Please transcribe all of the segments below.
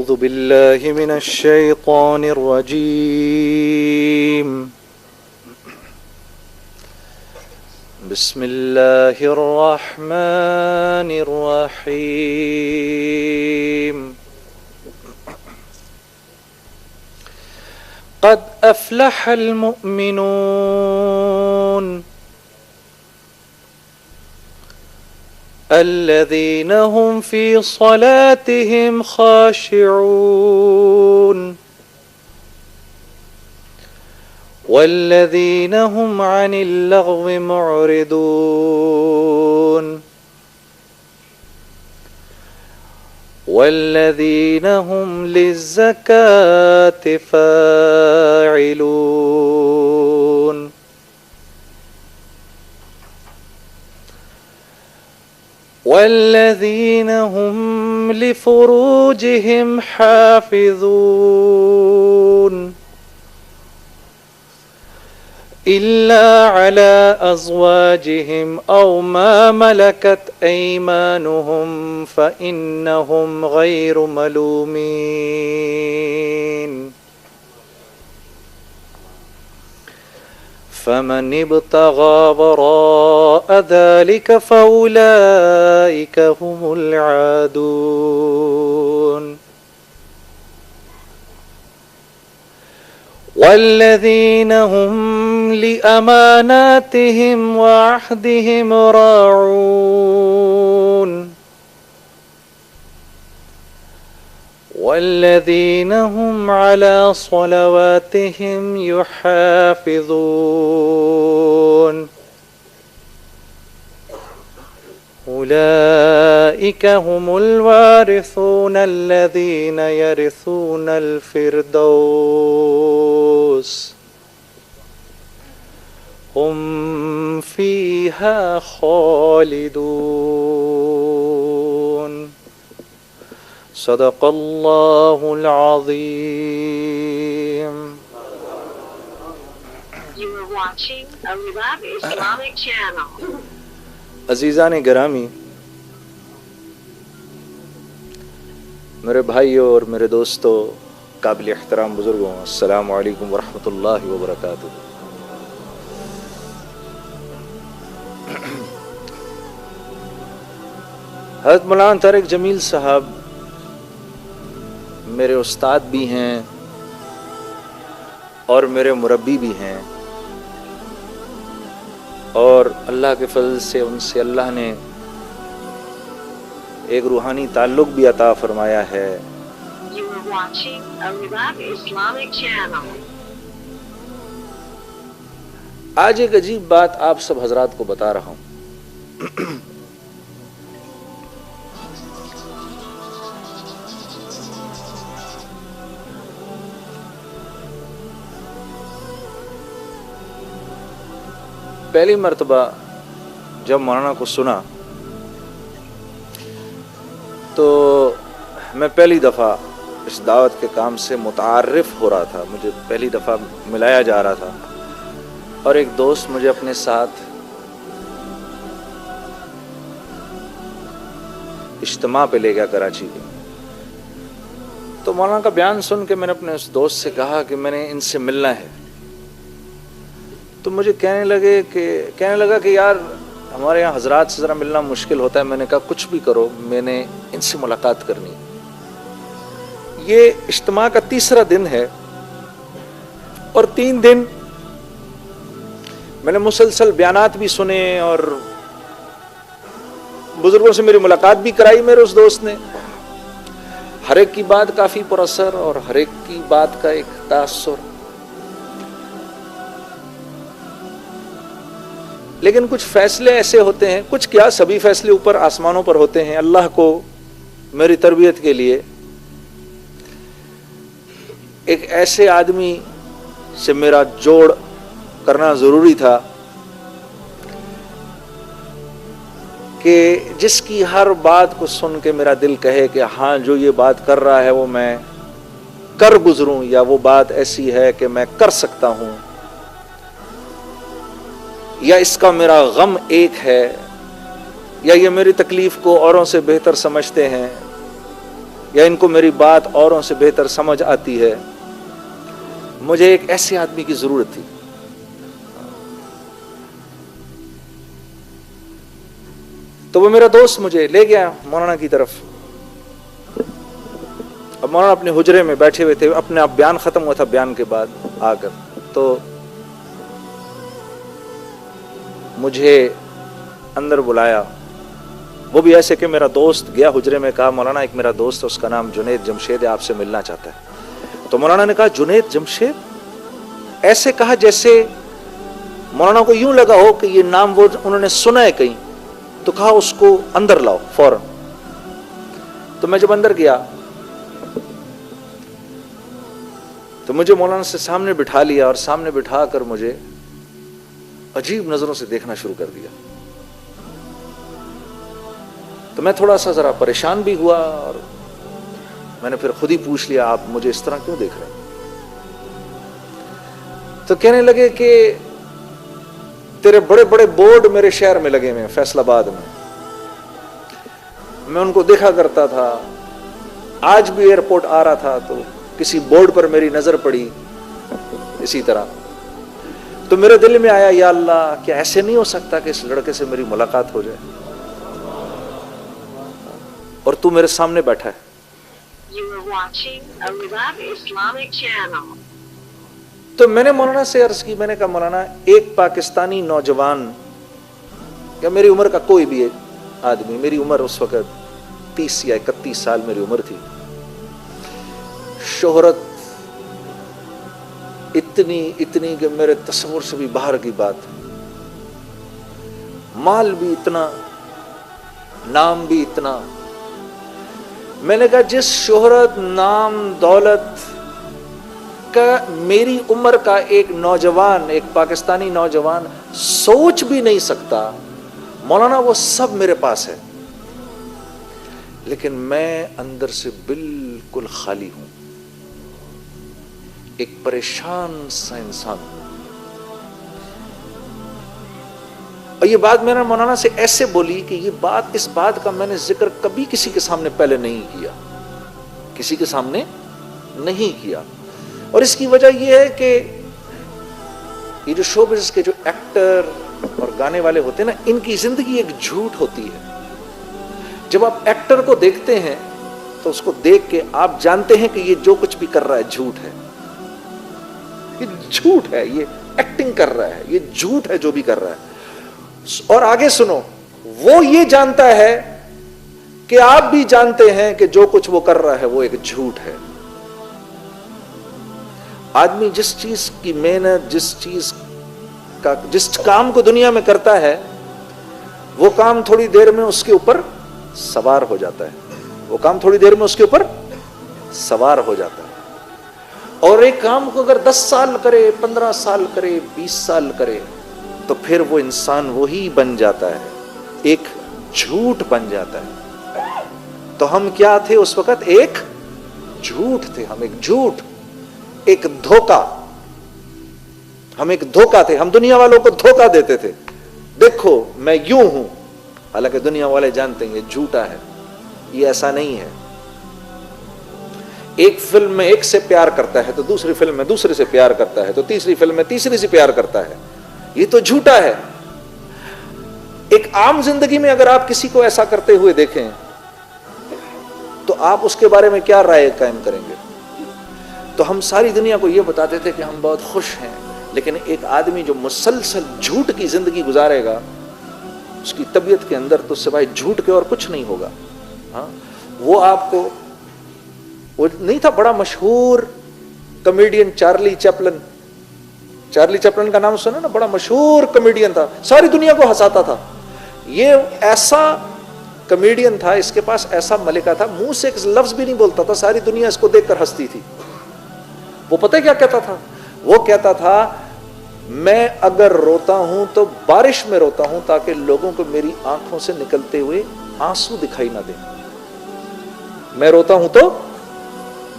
أعوذ بالله من الشيطان الرجيم بسم الله الرحمن الرحيم قد أفلح المؤمنون الذين هم في صلاتهم خاشعون والذين هم عن اللغو معرضون والذين هم للزكاة فاعلون والذين هم لفروجهم حافظون إلا على أزواجهم أو ما ملكت أيمانهم فإنهم غير ملومين فمن ابتغى وراء ذلك فأولئك هم العادون والذين هم لأماناتهم وعهدهم راعون والذين هم على صلواتهم يحافظون أولئك هم الوارثون الذين يرثون الفردوس هم فيها خالدون صدق الله العظيم. You are watching a Love Islamic channel. عزیزان گرامی، میرے بھائیوں اور میرے دوستوں، قابل احترام بزرگوں، السلام علیکم ورحمۃ اللہ وبرکاتہ۔ حضرت مولانا طارق جمیل صاحب میرے استاد بھی ہیں اور میرے مربی بھی ہیں، اور اللہ کے فضل سے ان سے اللہ نے ایک روحانی تعلق بھی عطا فرمایا ہے۔ You are watching a Love Islamic channel. آج ایک عجیب بات آپ سب حضرات کو بتا رہا ہوں۔ پہلی مرتبہ جب مولانا کو سنا تو میں پہلی دفعہ اس دعوت کے کام سے متعارف ہو رہا تھا، مجھے پہلی دفعہ ملایا جا رہا تھا، اور ایک دوست مجھے اپنے ساتھ اجتماع پہ لے گیا کراچی کے۔ تو مولانا کا بیان سن کے میں نے اپنے اس دوست سے کہا کہ میں نے ان سے ملنا ہے، تو مجھے کہنے لگا کہ یار ہمارے یہاں حضرات سے ذرا ملنا مشکل ہوتا ہے۔ میں نے کہا کچھ بھی کرو، میں نے ان سے ملاقات کرنی۔ یہ اجتماع کا تیسرا دن ہے، اور 3 دن میں نے مسلسل بیانات بھی سنے اور بزرگوں سے میری ملاقات بھی کرائی میرے اس دوست نے۔ ہر ایک کی بات کافی پر اثر اور ہر ایک کی بات کا ایک تاثر، لیکن کچھ فیصلے ایسے ہوتے ہیں، کچھ کیا سبھی فیصلے اوپر آسمانوں پر ہوتے ہیں۔ اللہ کو میری تربیت کے لیے ایک ایسے آدمی سے میرا جوڑ کرنا ضروری تھا کہ جس کی ہر بات کو سن کے میرا دل کہے کہ ہاں جو یہ بات کر رہا ہے وہ میں کر گزروں، یا وہ بات ایسی ہے کہ میں کر سکتا ہوں، یا اس کا میرا غم ایک ہے، یا یہ میری تکلیف کو اوروں سے بہتر سمجھتے ہیں، یا ان کو میری بات اوروں سے بہتر سمجھ آتی ہے. مجھے ایک ایسے آدمی کی ضرورت تھی. تو وہ میرا دوست مجھے لے گیا مولانا کی طرف. اب مولانا اپنے حجرے میں بیٹھے ہوئے تھے, اپنے آپ بیان ختم ہوا تھا. بیان کے بعد آ کر تو مجھے اندر بلایا. وہ بھی ایسے کہ میرا دوست گیا حجرے میں, کہا مولانا ایک میرا دوست ہے, اس کا نام جنید جمشید ہے, آپ سے ملنا چاہتا ہے. تو مولانا نے کہا جنید جمشید, ایسے کہا جیسے مولانا کو یوں لگا ہو کہ یہ نام وہ انہوں نے سنا ہے کہیں. تو کہا اس کو اندر لاؤ فوراً. تو میں جب اندر گیا تو مجھے مولانا سے سامنے بٹھا لیا, اور سامنے بٹھا کر مجھے عجیب نظروں سے دیکھنا شروع کر دیا. تو میں تھوڑا سا ذرا پریشان بھی ہوا, اور میں نے پھر خود ہی پوچھ لیا آپ مجھے اس طرح کیوں دیکھ رہے ہیں؟ تو کہنے لگے کہ تیرے بڑے بڑے بورڈ میرے شہر میں لگے ہوئے, فیصل آباد میں ان کو دیکھا کرتا تھا. آج بھی ایئرپورٹ آ رہا تھا تو کسی بورڈ پر میری نظر پڑی اسی طرح. تو میرے دل میں آیا یا اللہ, کیا ایسے نہیں ہو سکتا کہ اس لڑکے سے میری ملاقات ہو جائے, اور تو میرے سامنے بیٹھا ہے. You are watching a Live Islamic channel. تو میں نے مولانا سے عرض کی, میں نے کہا مولانا ایک پاکستانی نوجوان یا میری عمر کا کوئی بھی ایک آدمی, میری عمر اس وقت 30 یا 31 سال میری عمر تھی, شہرت اتنی کہ میرے تصور سے بھی باہر کی بات, مال بھی اتنا, نام بھی اتنا. میں نے کہا جس شہرت نام دولت کا میری عمر کا ایک نوجوان, ایک پاکستانی نوجوان سوچ بھی نہیں سکتا, مولانا وہ سب میرے پاس ہے, لیکن میں اندر سے بالکل خالی ہوں, ایک پریشان سا انسان. اور یہ بات میں نے مولانا سے ایسے بولی کہ اس بات کا میں نے ذکر کبھی کسی کے سامنے پہلے نہیں کیا, کسی کے سامنے نہیں کیا. اور اس کی وجہ یہ ہے کہ یہ جو شو بزنس کے جو ایکٹر اور گانے والے ہوتے ہیں نا, ان کی زندگی ایک جھوٹ ہوتی ہے. جب آپ ایکٹر کو دیکھتے ہیں تو اس کو دیکھ کے آپ جانتے ہیں کہ یہ جو کچھ بھی کر رہا ہے جھوٹ ہے, یہ جھوٹ ہے, یہ ایکٹنگ کر رہا ہے, یہ جھوٹ ہے جو بھی کر رہا ہے. اور آگے سنو, وہ یہ جانتا ہے کہ آپ بھی جانتے ہیں کہ جو کچھ وہ کر رہا ہے وہ ایک جھوٹ ہے. آدمی جس چیز کی محنت, جس کام کو دنیا میں کرتا ہے, وہ کام تھوڑی دیر میں اس کے اوپر سوار ہو جاتا ہے, وہ کام تھوڑی دیر میں اس کے اوپر سوار ہو جاتا ہے. اور ایک کام کو اگر 10 سال کرے, 15 سال کرے, 20 سال کرے, تو پھر وہ انسان وہی بن جاتا ہے, ایک جھوٹ بن جاتا ہے. تو ہم کیا تھے اس وقت؟ ایک جھوٹ تھے, ہم ایک جھوٹ, ایک دھوکا, ہم ایک دھوکا تھے. ہم دنیا والوں کو دھوکا دیتے تھے, دیکھو میں یوں ہوں, حالانکہ دنیا والے جانتے ہیں یہ جھوٹا ہے, یہ ایسا نہیں ہے. ایک فلم میں ایک سے پیار کرتا ہے تو دوسری فلم میں دوسرے سے پیار کرتا ہے, تو تیسری فلم میں تیسری سے پیار کرتا ہے, یہ تو جھوٹا ہے. ایک عام زندگی میں اگر آپ کسی کو ایسا کرتے ہوئے دیکھیں تو آپ اس کے بارے میں کیا رائے قائم کریں گے؟ تو ہم ساری دنیا کو یہ بتاتے تھے کہ ہم بہت خوش ہیں, لیکن ایک آدمی جو مسلسل جھوٹ کی زندگی گزارے گا, اس کی طبیعت کے اندر تو سوائے جھوٹ کے اور کچھ نہیں ہوگا. ہاں, وہ آپ کو, وہ نہیں تھا بڑا مشہور comedian Charlie Chaplin, Charlie Chaplin کا نام سنا نا, بڑا مشہور کمیڈین تھا, ساری دنیا کو ہنساتا تھا. یہ ایسا کمیڈین تھا, اس کے پاس ایسا ملکہ تھا, منہ سے ایک لفظ بھی نہیں بولتا تھا, ساری دنیا اس کو دیکھ کر ہنستی تھی. وہ پتہ کیا کہتا تھا؟ وہ کہتا تھا میں اگر روتا ہوں تو بارش میں روتا ہوں تاکہ لوگوں کو میری آنکھوں سے نکلتے ہوئے آنسو دکھائی نہ دیں. میں روتا ہوں تو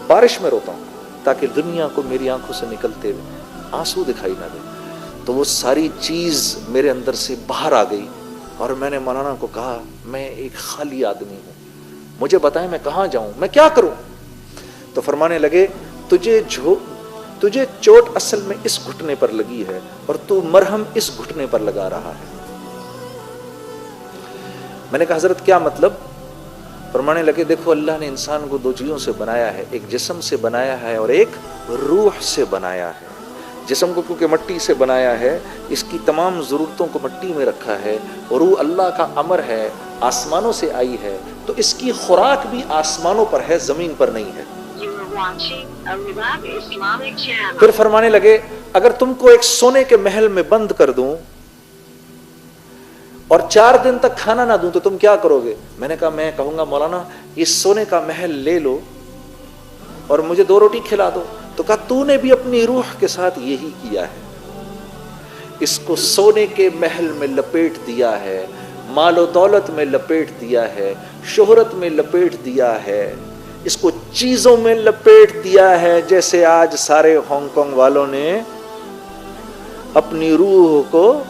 بارش میں روتا ہوں تاکہ دنیا کو میری آنکھوں سے نکلتے ہوئے آنسو دکھائی نہ دیں. تو وہ ساری چیز میرے اندر سے باہر آ گئی, اور میں نے مولانا کو کہا میں ایک خالی آدمی ہوں, مجھے بتائیں میں کہاں جاؤں, میں کیا کروں. تو فرمانے لگے تجھے چوٹ اصل میں اس گھٹنے پر لگی ہے اور تو مرہم اس گھٹنے پر لگا رہا ہے. میں نے کہا حضرت کیا مطلب؟ فرمانے لگے دیکھو اللہ نے انسان کو دو چیزوں سے بنایا ہے, ایک جسم سے بنایا ہے اور ایک روح سے بنایا ہے. جسم کو کیونکہ مٹی سے بنایا ہے, اس کی تمام ضرورتوں کو مٹی میں رکھا ہے, اور روح اللہ کا امر ہے, آسمانوں سے آئی ہے, تو اس کی خوراک بھی آسمانوں پر ہے, زمین پر نہیں ہے. پھر فرمانے لگے اگر تم کو ایک سونے کے محل میں بند کر دوں اور 4 دن تک کھانا نہ دوں تو تم کیا کرو گے؟ میں نے کہا میں کہوں گا مولانا یہ سونے کا محل لے لو اور مجھے 2 روٹی کھلا دو. تو کہا تو نے بھی اپنی روح کے ساتھ یہی کیا ہے, اس کو سونے کے محل میں لپیٹ دیا ہے, مال و دولت میں لپیٹ دیا ہے, شہرت میں لپیٹ دیا ہے, اس کو چیزوں میں لپیٹ دیا ہے, جیسے آج سارے ہانگ کانگ والوں نے اپنی روح کو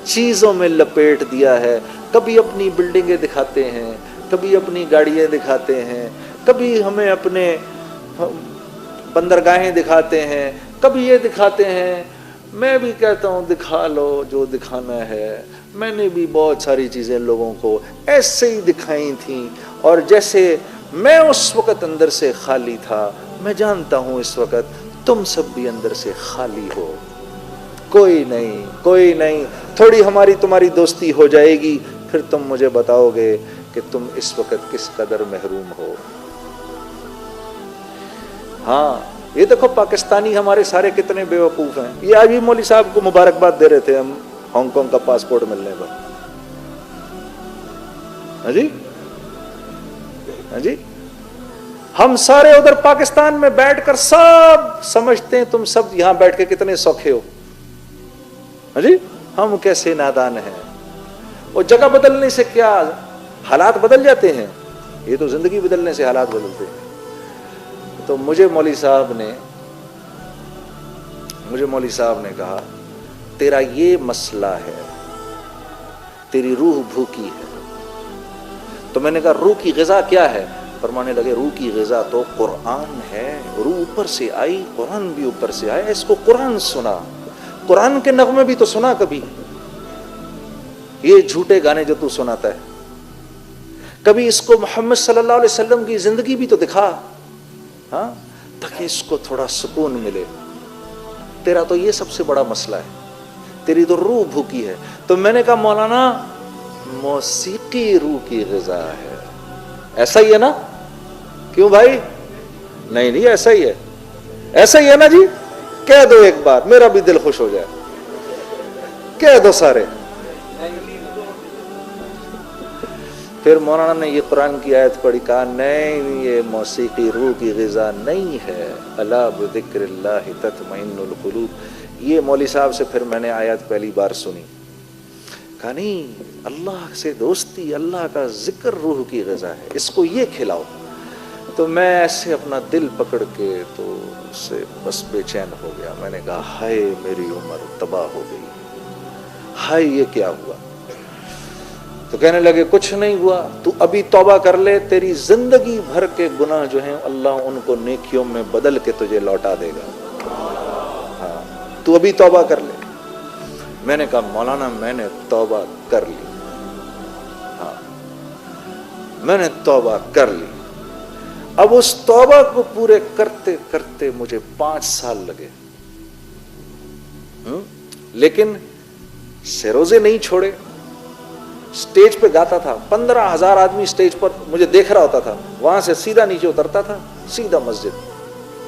چیزوں میں لپیٹ دیا ہے. کبھی اپنی بلڈنگیں دکھاتے ہیں, کبھی اپنی گاڑیاں دکھاتے ہیں, کبھی ہمیں اپنے بندرگاہیں دکھاتے ہیں, کبھی یہ دکھاتے ہیں. میں بھی کہتا ہوں دکھا لو جو دکھانا ہے. میں نے بھی بہت ساری چیزیں لوگوں کو ایسے ہی دکھائی تھیں, اور جیسے میں اس وقت اندر سے خالی تھا, میں جانتا ہوں اس وقت تم سب بھی اندر سے خالی ہو. کوئی نہیں, تھوڑی ہماری تمہاری دوستی ہو جائے گی, پھر تم مجھے بتاؤ گے کہ تم اس وقت کس قدر محروم ہو. ہاں یہ دیکھو پاکستانی ہمارے سارے کتنے بے وقوف ہیں. یہ آج بھی مولوی صاحب کو مبارکباد دے رہے تھے ہم ہانگ کانگ کا پاسپورٹ ملنے پر. ہاں جی ہم سارے ادھر پاکستان میں بیٹھ کر سب سمجھتے ہیں تم سب یہاں بیٹھ کے کتنے سوکھے ہو. ہاں جی ہم کیسے نادان ہیں. اور جگہ بدلنے سے کیا حالات بدل جاتے ہیں؟ یہ تو زندگی بدلنے سے حالات بدلتے ہیں. تو مجھے مولوی صاحب نے کہا تیرا یہ مسئلہ ہے, تیری روح بھوکی ہے. تو میں نے کہا روح کی غذا کیا ہے؟ فرمانے لگے روح کی غذا تو قرآن ہے. روح اوپر سے آئی, قرآن بھی اوپر سے آیا. اس کو قرآن سنا, قرآن کے نغمے بھی تو سنا کبھی. یہ جھوٹے گانے جو تو سناتا ہے, کبھی اس کو محمد صلی اللہ علیہ وسلم کی زندگی بھی تو دکھا, ہاں, تاکہ اس کو تھوڑا سکون ملے. تیرا تو یہ سب سے بڑا مسئلہ ہے, تیری تو روح بھوکی ہے. تو میں نے کہا مولانا موسیقی روح کی غذا ہے. ایسا ہی ہے نا؟ کیوں بھائی؟ نہیں ایسا ہی ہے نا جی. کہہ دو ایک بار, میرا بھی دل خوش ہو جائے. کہہ دو سارے. پھر مولانا نے یہ قرآن کی آیت پڑھی, کہا نہیں یہ موسیقی روح کی غذا نہیں ہے. الا بذکر اللہ تطمئن القلوب. یہ مولوی صاحب سے پھر میں نے آیت پہلی بار سنی. کہا نہیں, اللہ سے دوستی, اللہ کا ذکر روح کی غذا ہے, اس کو یہ کھلاؤ. تو میں ایسے اپنا دل پکڑ کے تو اس سے بس بے چین ہو گیا. میں نے کہا ہائے میری عمر تباہ ہو گئی, ہائے یہ کیا ہوا. تو کہنے لگے کچھ نہیں ہوا, تو ابھی توبہ کر لے, تیری زندگی بھر کے گناہ جو ہیں اللہ ان کو نیکیوں میں بدل کے تجھے لوٹا دے گا. ہاں تو ابھی توبہ کر لے. میں نے کہا مولانا میں نے توبہ کر لی. ہاں میں نے توبہ کر لی. اب اس توبہ کو پورے کرتے کرتے مجھے 5 سال لگے, لیکن سے روزے نہیں چھوڑے. سٹیج پہ گاتا تھا, 15,000 آدمی سٹیج پر مجھے دیکھ رہا ہوتا تھا. وہاں سے سیدھا نیچے اترتا تھا, سیدھا مسجد.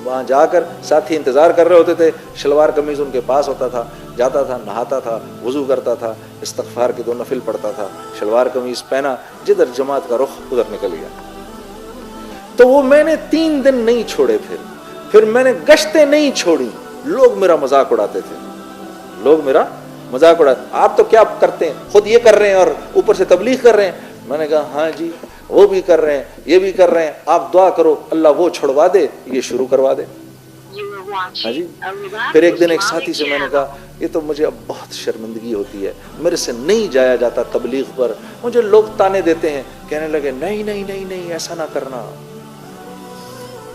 وہاں جا کر ساتھی انتظار کر رہے ہوتے تھے, شلوار قمیض ان کے پاس ہوتا تھا. جاتا تھا, نہاتا تھا, وضو کرتا تھا, استغفار کے 2 نفل پڑھتا تھا, شلوار قمیض پہنا, جدھر جماعت کا رخ ادھر نکل گیا. تو وہ میں نے 3 دن نہیں چھوڑے. پھر میں نے گشتیں نہیں چھوڑی. لوگ میرا مذاق اڑاتے تھے, لوگ میرا مذاق اڑاتے. آپ تو کیا کرتے ہیں, خود یہ کر رہے ہیں اور اوپر سے تبلیغ کر رہے ہیں. میں نے کہا ہاں جی وہ بھی کر رہے ہیں, یہ بھی کر رہے ہیں, آپ دعا کرو اللہ وہ چھڑوا دے, یہ شروع کروا دے. ہاں جی. پھر ایک دن ایک ساتھی سے میں نے کہا یہ تو مجھے اب بہت شرمندگی ہوتی ہے، میرے سے نہیں جایا جاتا تبلیغ پر، مجھے لوگ تانے دیتے ہیں۔ کہنے لگے نہیں نہیں نہیں نہیں ایسا نہ کرنا۔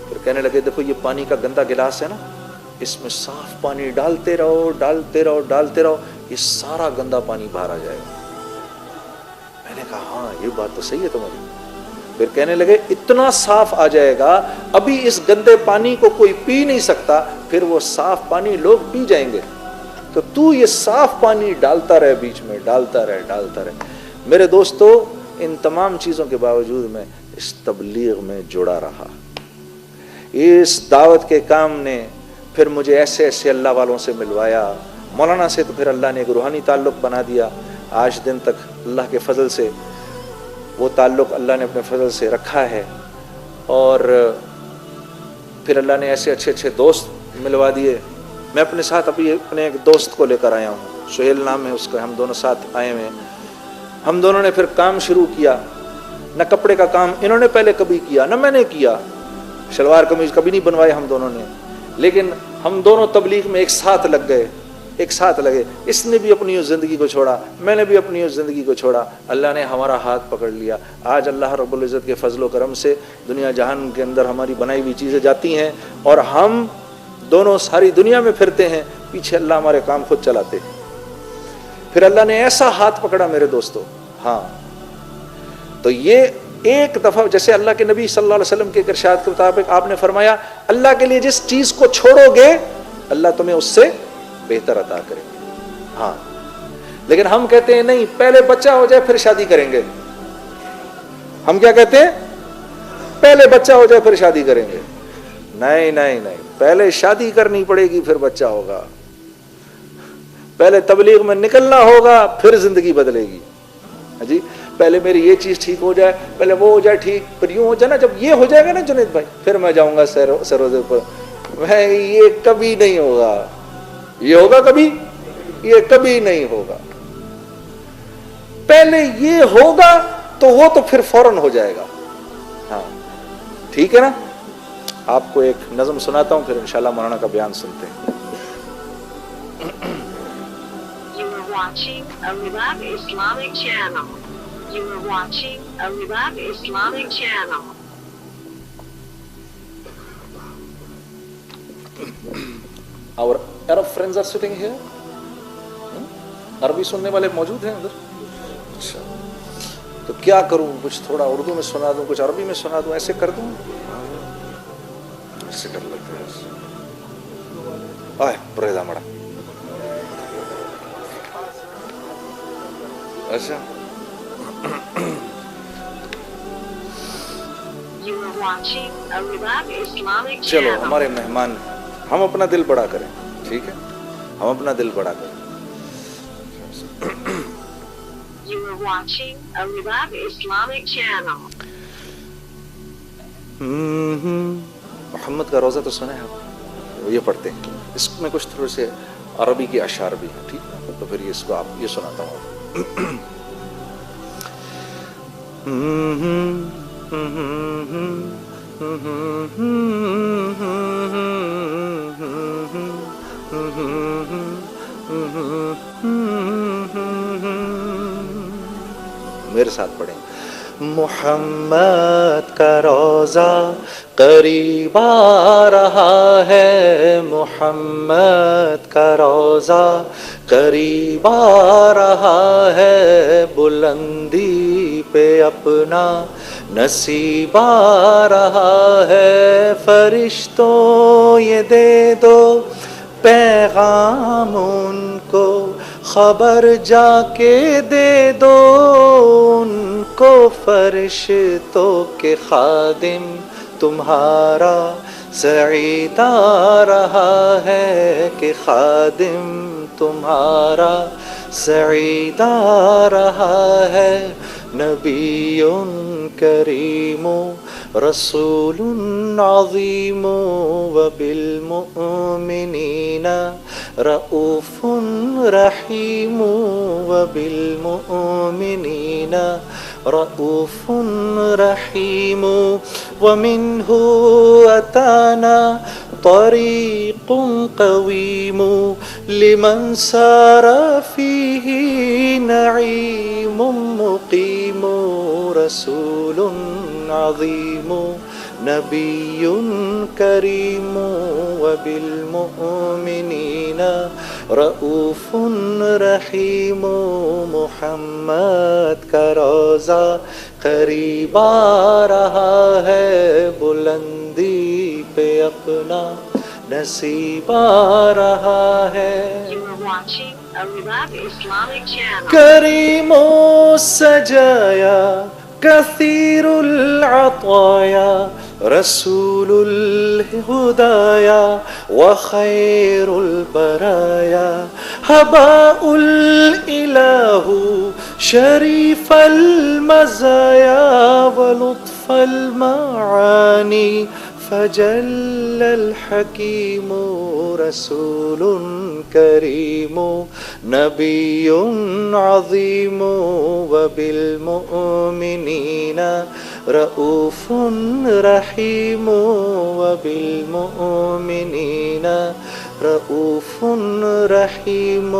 پھر کہنے لگے دیکھو یہ پانی کا گندا گلاس ہے نا، اس میں صاف پانی ڈالتے رہو ڈالتے رہو ڈالتے رہو، یہ سارا گندا پانی باہر آ جائے گا۔ میں نے کہا ہاں یہ بات تو صحیح ہے تمہاری۔ پھر کہنے لگے اتنا صاف آ جائے گا، ابھی اس گندے پانی کو کوئی پی نہیں سکتا، پھر وہ صاف پانی لوگ پی جائیں گے، تو یہ صاف پانی ڈالتا رہے بیچ میں، ڈالتا رہے ڈالتا رہے۔ میرے دوستو، ان تمام چیزوں کے باوجود میں اس تبلیغ میں جڑا رہا۔ اس دعوت کے کام نے پھر مجھے ایسے ایسے اللہ والوں سے ملوایا، مولانا سے تو پھر اللہ نے ایک روحانی تعلق بنا دیا، آج دن تک اللہ کے فضل سے وہ تعلق اللہ نے اپنے فضل سے رکھا ہے، اور پھر اللہ نے ایسے اچھے اچھے دوست ملوا دیے۔ میں اپنے ساتھ ابھی اپنے ایک دوست کو لے کر آیا ہوں، سہیل نام ہے اس کا، ہم دونوں ساتھ آئے ہوئے ہیں۔ ہم دونوں نے پھر کام شروع کیا، نہ کپڑے کا کام انہوں نے پہلے کبھی کیا نہ میں نے کیا، شلوار قمیض کبھی نہیں بنوائے ہم دونوں نے، لیکن ہم دونوں تبلیغ میں ایک ساتھ لگ گئے، ایک ساتھ لگے۔ اس نے بھی اپنی اس زندگی کو چھوڑا، میں نے بھی اپنی اس زندگی کو چھوڑا، اللہ نے ہمارا ہاتھ پکڑ لیا۔ آج اللہ رب العزت کے فضل و کرم سے دنیا جہان کے اندر ہماری بنائی ہوئی چیزیں جاتی ہیں، اور ہم دونوں ساری دنیا میں پھرتے ہیں، پیچھے اللہ ہمارے کام خود چلاتے ہیں۔ پھر اللہ نے ایسا ہاتھ پکڑا میرے دوستو، ہاں تو یہ ایک دفعہ جیسے اللہ کے نبی صلی اللہ علیہ وسلم کے ارشاد کے مطابق آپ نے فرمایا اللہ کے لیے جس چیز کو چھوڑو گے اللہ تمہیں اس سے بہتر عطا کریں گے۔ ہاں لیکن ہم کہتے ہیں نہیں، پہلے بچہ ہو جائے پھر شادی کریں گے۔ ہم کیا کہتے ہیں؟ پہلے بچہ ہو جائے پھر شادی کریں گے۔ نہیں نہیں نہیں، پہلے شادی کرنی پڑے گی پھر بچہ ہوگا، پہلے تبلیغ میں نکلنا ہوگا پھر زندگی بدلے گی۔ جی پہلے میری یہ چیز ٹھیک ہو جائے، پہلے وہ ہو جائے ٹھیک، پھر یوں ہو جائے نا، جب یہ ہو جائے گا نا جنید بھائی پھر میں جاؤں گا سروزے پر۔ میں یہ کبھی نہیں ہوگا، یہ ہوگا کبھی؟ یہ کبھی نہیں ہوگا۔ پہلے یہ ہوگا تو وہ تو پھر فوراً ہو جائے گا۔ ہاں ٹھیک ہے نا۔ آپ کو ایک نظم سناتا ہوں پھر انشاءاللہ مولانا کا بیان سنتے ہیں۔ You are watching a Ribab Islamic channel. You are watching a Ribab Islamic channel. Our Arab friends are sitting here. عربی سننے والے موجود ہیں ادھر؟ اچھا تو کیا کروں، کچھ تھوڑا اردو میں سنا دوں، کچھ عربی میں سنا دوں، ایسے کر دوں؟ ایسے کر لیتے ہیں۔ آئے پریدا مڑا۔ اچھا You are watching a Ribab Islamic چلو channel. ہمارے مہمان، ہم اپنا دل بڑا کریں، ٹھیک ہے، ہم اپنا دل بڑا کریں۔ You are watching a Ribab Islamic channel. محمد کا روزہ تو سنا ہے آپ، یہ پڑھتے ہیں، اس میں کچھ تھوڑے سے عربی کے اشعار بھی ہیں، ٹھیک ہے، تو پھر اس کو آپ یہ سناتا ہوں۔ میرے ساتھ پڑھیں۔ محمد کا روزہ قریب آ رہا ہے، محمد کا روزہ قریب آ رہا ہے، بلندی پہ اپنا نصیب آ رہا ہے، فرشتوں یہ دے دو پیغام ان کو، خبر جا کے دے دو ان کو، فرشتوں کے خادم تمہارا سعید آ رہا ہے، کہ خادم تمہارا سعید آ رہا ہے، نبی کریم رسول عظیم وبالمؤمنین رؤوف رحیم وبالمؤمنین رؤوف رحیم ومنه أتانا طريق قويم لمن سار فيه نعيم مقيم رسول عظيم نبي كريم وبالمؤمنين رؤوف رحيم محمد کا روزہ قریب آ رہا ہے بلندی پہ اپنا نصیب آ رہا ہے You are watching Al-Huda Islamic channel. کریم و سجایا کثیر العطایا رسول الہدایا وخیر البرایا حباء الالہ شریف المزایا ولطف المعانی فجل الحکیم رسول کریم نبی عظیم وبالمؤمنین رؤوف رحیم وبالمؤمنین رؤوف رحیم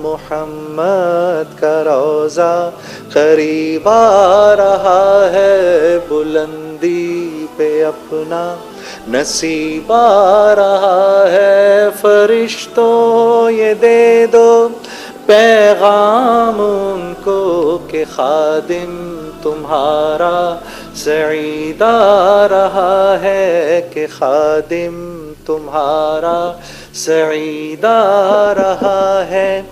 محمد کا روزہ قریب آ رہا ہے بلندی پہ اپنا نصیب آ رہا ہے فرشتوں یہ دے دو پیغام ان کو کہ خادم تمہارا سعید آ رہا ہے کہ خادم تمہارا سعید آ رہا ہے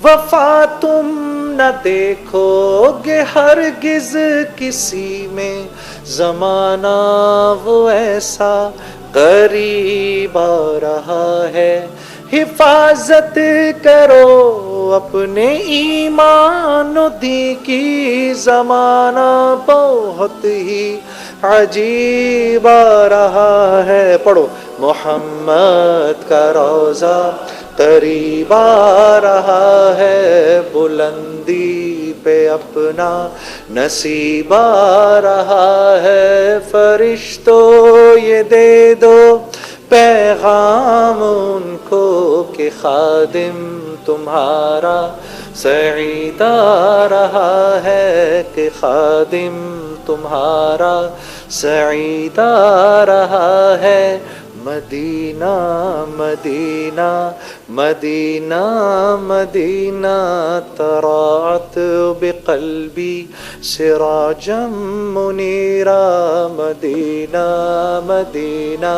وفا تم نہ دیکھو گے ہرگز کسی میں زمانہ وہ ایسا قریب آ رہا ہے حفاظت کرو اپنے ایمان و دین کی زمانہ بہت ہی عجیب آ رہا ہے پڑھو محمد کا روزہ قریب آ رہا ہے بلندی پہ اپنا نصیب آ رہا ہے فرشتوں یہ دے دو پیغام ان کو کہ خادم تمہارا سعید آ رہا ہے کہ خادم تمہارا سعید آ رہا ہے مدینہ مدینہ مدینہ مدینہ تراعت بقلبی سراجا منیرا مدینہ مدینہ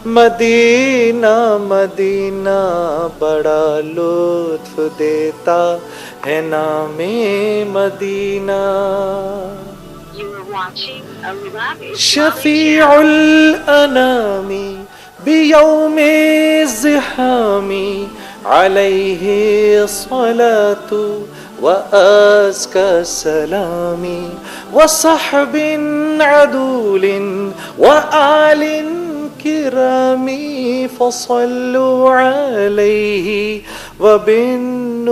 مدینہ مدینہ بڑا لطف دیتا ہے نام مدینہ You are watching Al-Huda Islamic Shafi channel. الانام بیوم الزحام علیہ الصلاة وأزكى السلام وصحب عدول وآل كرام فصلوا عليه وبالنورهم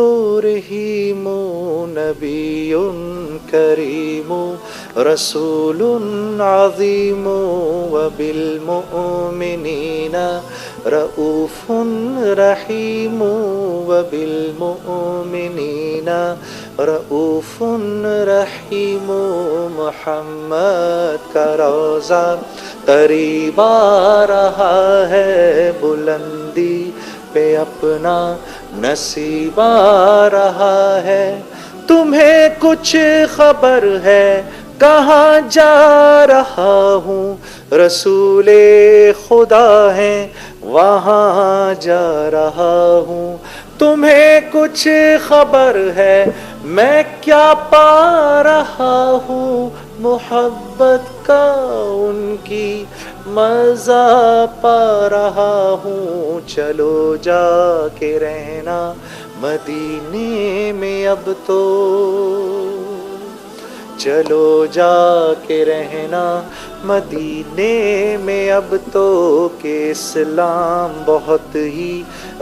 نبي كريم رسول عظيم وبالمؤمنين رؤوف رحيم وبالمؤمنين رؤوف رحیم محمد کا روزہ قریب آ رہا ہے بلندی پہ اپنا نصیب آ رہا ہے تمہیں کچھ خبر ہے کہاں جا رہا ہوں رسول خدا ہیں وہاں جا رہا ہوں تمہیں کچھ خبر ہے میں کیا پا رہا ہوں محبت کا ان کی مزہ پا رہا ہوں چلو جا کے رہنا مدینے میں اب تو چلو جا کے رہنا مدینے میں اب تو کہ اسلام بہت ہی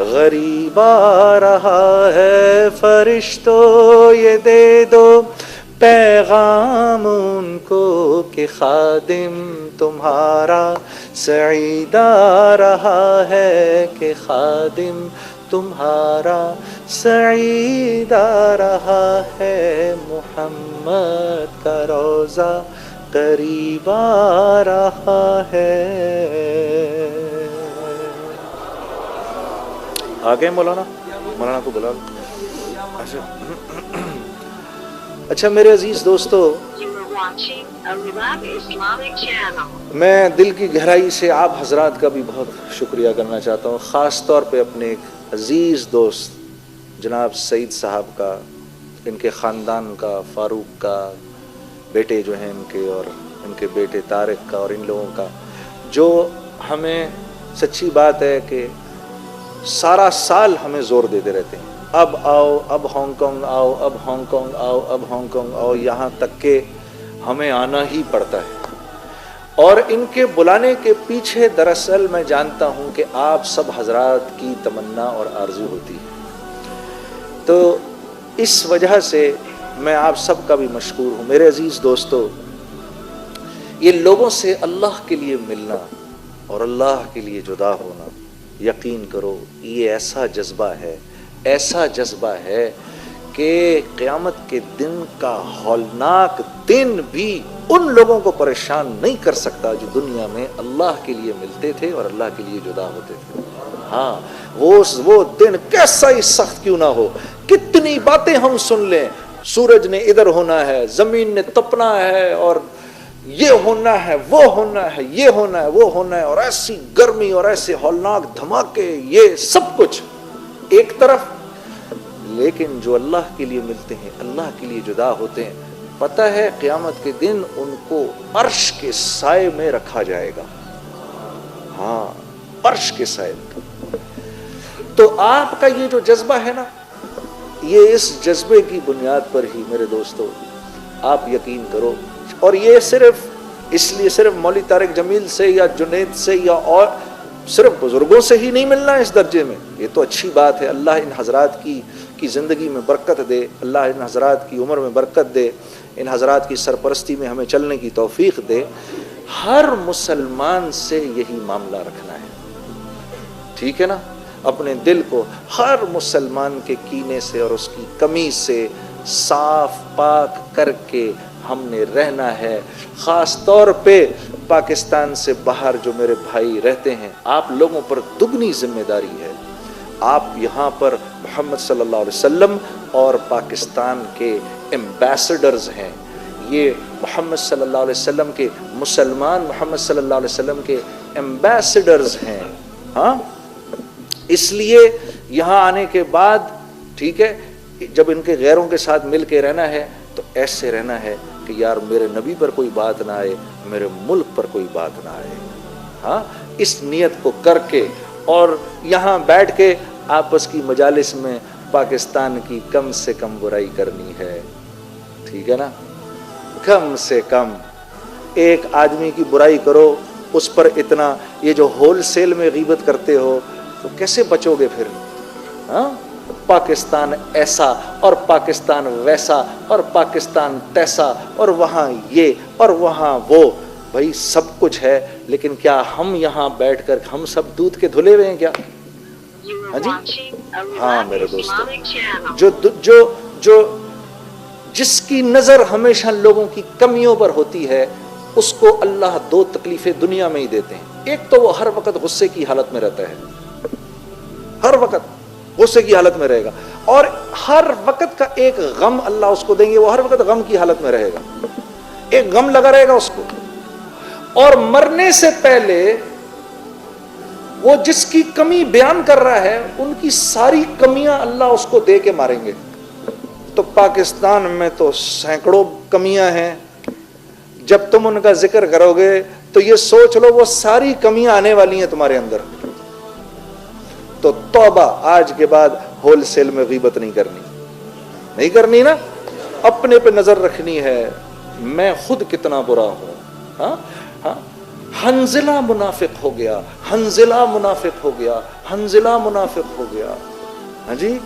غریب آ رہا ہے فرشتوں یہ دے دو پیغام ان کو کہ خادم تمہارا سعید آ رہا ہے کہ خادم تمہارا سعید آ رہا ہے، محمد کا روضہ قریب آ رہا ہے۔ آگے مولانا کو بلا لو۔ اچھا میرے عزیز دوستو، میں دل کی گہرائی سے آپ حضرات کا بھی بہت شکریہ کرنا چاہتا ہوں، خاص طور پہ اپنے ایک عزیز دوست جناب سعید صاحب کا، ان کے خاندان کا، فاروق کا، بیٹے جو ہیں ان کے، اور ان کے بیٹے طارق کا، اور ان لوگوں کا، جو ہمیں سچی بات ہے کہ سارا سال ہمیں زور دیتے رہتے ہیں، اب آؤ، اب ہانگ کانگ آؤ، اب ہانگ کانگ آؤ، اب ہانگ کانگ آؤ، یہاں تک کہ ہمیں آنا ہی پڑتا ہے۔ اور ان کے بلانے کے پیچھے دراصل میں جانتا ہوں کہ آپ سب حضرات کی تمنا اور آرزو ہوتی ہے، تو اس وجہ سے میں آپ سب کا بھی مشکور ہوں۔ میرے عزیز دوستو، یہ لوگوں سے اللہ کے لیے ملنا اور اللہ کے لیے جدا ہونا، یقین کرو یہ ایسا جذبہ ہے، ایسا جذبہ ہے کہ قیامت کے دن کا ہولناک دن بھی ان لوگوں کو پریشان نہیں کر سکتا جو دنیا میں اللہ کے لیے ملتے تھے اور اللہ کے لیے جدا ہوتے تھے۔ ہاں، وہ دن کیسا ہی سخت کیوں نہ ہو، کتنی باتیں ہم سن لیں، سورج نے ادھر ہونا ہے، زمین نے تپنا ہے، اور یہ ہونا ہے، وہ ہونا ہے، یہ ہونا ہے، وہ ہونا ہے، اور ایسی گرمی اور ایسے ہولناک دھماکے، یہ سب کچھ ایک طرف، لیکن جو اللہ کے لیے ملتے ہیں، اللہ کے لیے جدا ہوتے ہیں، پتہ ہے قیامت کے دن ان کو عرش کے سائے میں رکھا جائے گا۔ ہاں، عرش کے سائے میں۔ تو آپ کا یہ جو جذبہ ہے نا، یہ اس جذبے کی بنیاد پر ہی میرے دوستو آپ یقین کرو، اور یہ صرف اس لیے صرف مولوی طارق جمیل سے یا جنید سے یا اور صرف بزرگوں سے ہی نہیں ملنا اس درجے میں، یہ تو اچھی بات ہے، اللہ ان حضرات کی زندگی میں برکت دے، اللہ ان حضرات کی عمر میں برکت دے، ان حضرات کی سرپرستی میں ہمیں چلنے کی توفیق دے۔ ہر مسلمان سے یہی معاملہ رکھنا ہے، ٹھیک ہے نا؟ اپنے دل کو ہر مسلمان کے کینے سے اور اس کی کمی سے صاف پاک کر کے ہم نے رہنا ہے۔ خاص طور پہ پاکستان سے باہر جو میرے بھائی رہتے ہیں، آپ لوگوں پر دگنی ذمہ داری ہے۔ آپ یہاں پر محمد صلی اللہ علیہ وسلم اور پاکستان کے ایمبیسڈرز ہیں، یہ محمد صلی اللہ علیہ وسلم کے مسلمان محمد صلی اللہ علیہ وسلم کے ایمبیسڈرز ہیں۔ ہاں، اس لیے یہاں آنے کے بعد، ٹھیک ہے، جب ان کے غیروں کے ساتھ مل کے رہنا ہے تو ایسے رہنا ہے کہ یار میرے نبی پر کوئی بات نہ آئے، میرے ملک پر کوئی بات نہ آئے۔ ہاں، اس نیت کو کر کے، اور یہاں بیٹھ کے آپس کی مجالس میں پاکستان کی کم سے کم برائی کرنی ہے، ٹھیک ہے نا؟ کم سے کم ایک آدمی کی برائی کرو، اس پر اتنا، یہ جو ہول سیل میں غیبت کرتے ہو تو کیسے بچو گے پھر؟ ہاں، پاکستان ایسا اور پاکستان ویسا اور پاکستان تیسا، اور وہاں یہ اور وہاں وہ، بھائی سب کچھ ہے، لیکن کیا ہم یہاں بیٹھ کر ہم سب دودھ کے دھلے ہوئے ہیں کیا؟ ہاں جی، ہاں میرے دوستو، جو جس کی نظر ہمیشہ لوگوں کی کمیوں پر ہوتی ہے، اس کو اللہ دو تکلیفیں دنیا میں ہی دیتے ہیں۔ ایک تو وہ ہر وقت غصے کی حالت میں رہتا ہے، ہر وقت غصے کی حالت میں رہے گا، اور ہر وقت کا ایک غم اللہ اس کو دیں گے، وہ ہر وقت غم کی حالت میں رہے گا، ایک غم لگا رہے گا اس کو، اور مرنے سے پہلے وہ جس کی کمی بیان کر رہا ہے ان کی ساری کمیاں اللہ اس کو دے کے ماریں گے۔ تو پاکستان میں تو سینکڑوں کمیاں ہیں، جب تم ان کا ذکر کرو گے تو یہ سوچ لو وہ ساری کمیاں آنے والی ہیں تمہارے اندر۔ تو توبہ، آج کے بعد ہول سیل میں غیبت نہیں کرنی نا، اپنے پہ نظر رکھنی ہے، میں خود کتنا برا ہوں۔ ہاں ہاں، حنظلہ منافق ہو گیا، حنظلہ منافق ہو گیا، حنظلہ منافق ہو گیا۔ ہاں جی،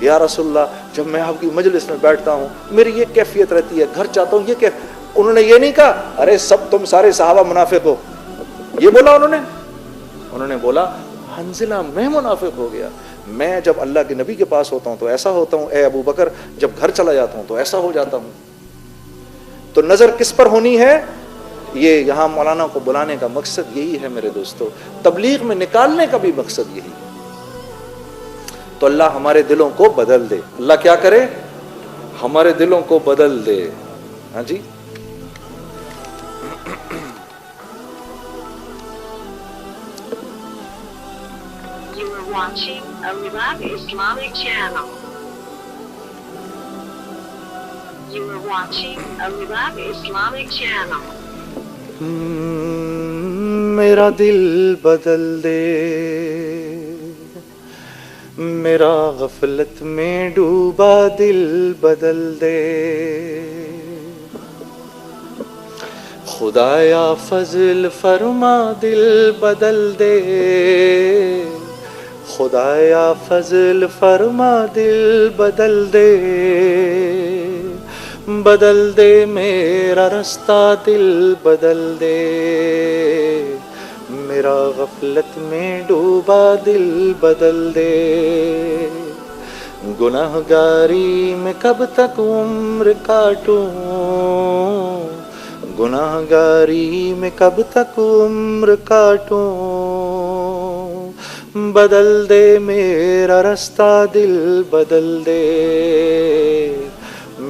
یا رسول اللہ، جب میں آپ کی مجلس میں بیٹھتا ہوں میری یہ کیفیت رہتی ہے، گھر چاہتا ہوں یہ انہوں نے یہ نہیں کہا ارے سب تم سارے صحابہ منافق ہو، یہ بولا انہوں نے بولا حنظلہ میں منافق ہو گیا، میں جب اللہ کے نبی کے پاس ہوتا ہوں تو ایسا ہوتا ہوں، اے ابو بکر جب گھر چلا جاتا ہوں تو ایسا ہو جاتا ہوں. تو نظر کس پر ہونی ہے؟ یہ یہاں مولانا کو بلانے کا مقصد یہی ہے میرے دوستو، تبلیغ میں نکالنے کا بھی مقصد یہی ہے. تو اللہ ہمارے دلوں کو بدل دے. اللہ کیا کرے؟ ہمارے دلوں کو بدل دے. ہاں جی. You are watching a Riyadh Islamic channel. You are watching a Riyadh Islamic channel. میرا دل بدل دے، میرا غفلت میں ڈوبا دل بدل دے. خدایا فضل فرما دل بدل دے، خدایا فضل فرما دل بدل دے. بدل دے میرا رستہ دل بدل دے، میرا غفلت میں ڈوبا دل بدل دے. گناہ گاری میں کب تک عمر کاٹوں، گناہ گاری میں کب تک عمر کاٹوں. بدل دے میرا رستہ دل بدل دے،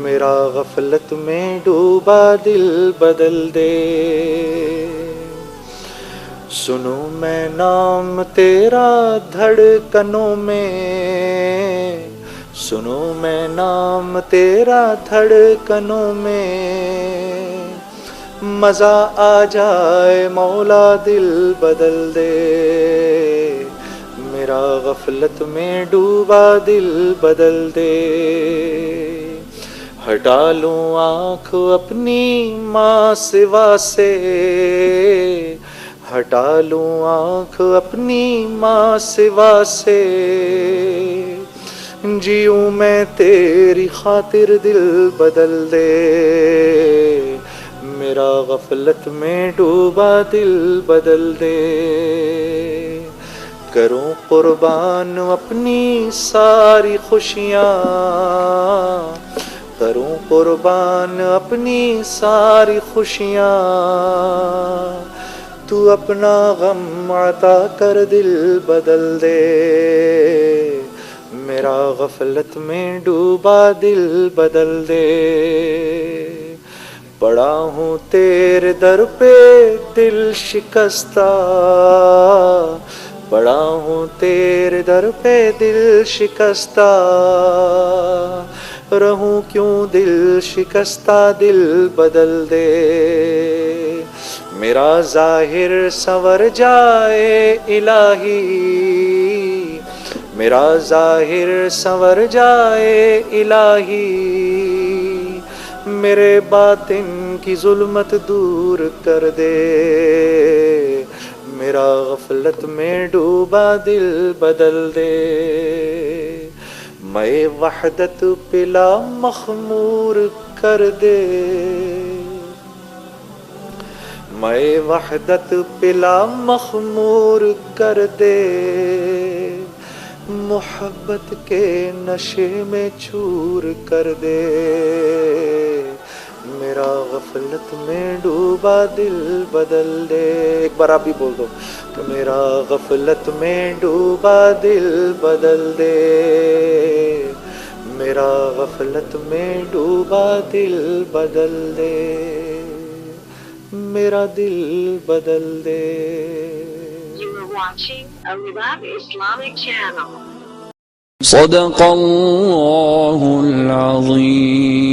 میرا غفلت میں ڈوبا دل بدل دے. سنو میں نام تیرا دھڑکنوں میں، سنو میں نام تیرا دھڑکنوں میں. مزہ آ جائے مولا دل بدل دے، میرا غفلت میں ڈوبا دل بدل دے. ہٹا لوں آنکھ اپنی ماں سوا سے، ہٹا لوں آنکھ اپنی ماں سوا سے. جیوں میں تیری خاطر دل بدل دے، میرا غفلت میں ڈوبا دل بدل دے. کروں قربان اپنی ساری خوشیاں، کروں قربان اپنی ساری خوشیاں. تو اپنا غم عطا کر دل بدل دے، میرا غفلت میں ڈوبا دل بدل دے. پڑا ہوں تیرے در پہ دل شکستہ، پڑا ہوں تیرے در پہ دل شکستہ. رہوں کیوں دل شکستہ دل بدل دے، میرا ظاہر سنور جائے الہی، میرا ظاہر سنور جائے الہی. میرے باطن کی ظلمت دور کر دے، میرا غفلت میں ڈوبا دل بدل دے. میں وحدت پلا مخمور کر دے، میں وحدت پلا مخمور کر دے. محبت کے نشے میں چور کر دے، میرا غفلت میں ڈوبا دل بدل دے. ایک بار آپ بھی بول دو کہ میرا غفلت میں ڈوبا دل بدل دے، میرا غفلت میں ڈوبا دل بدل دے، میرا دل بدل دے. You are watching a Riyadh Islamic channel. صدق اللہ العظیم.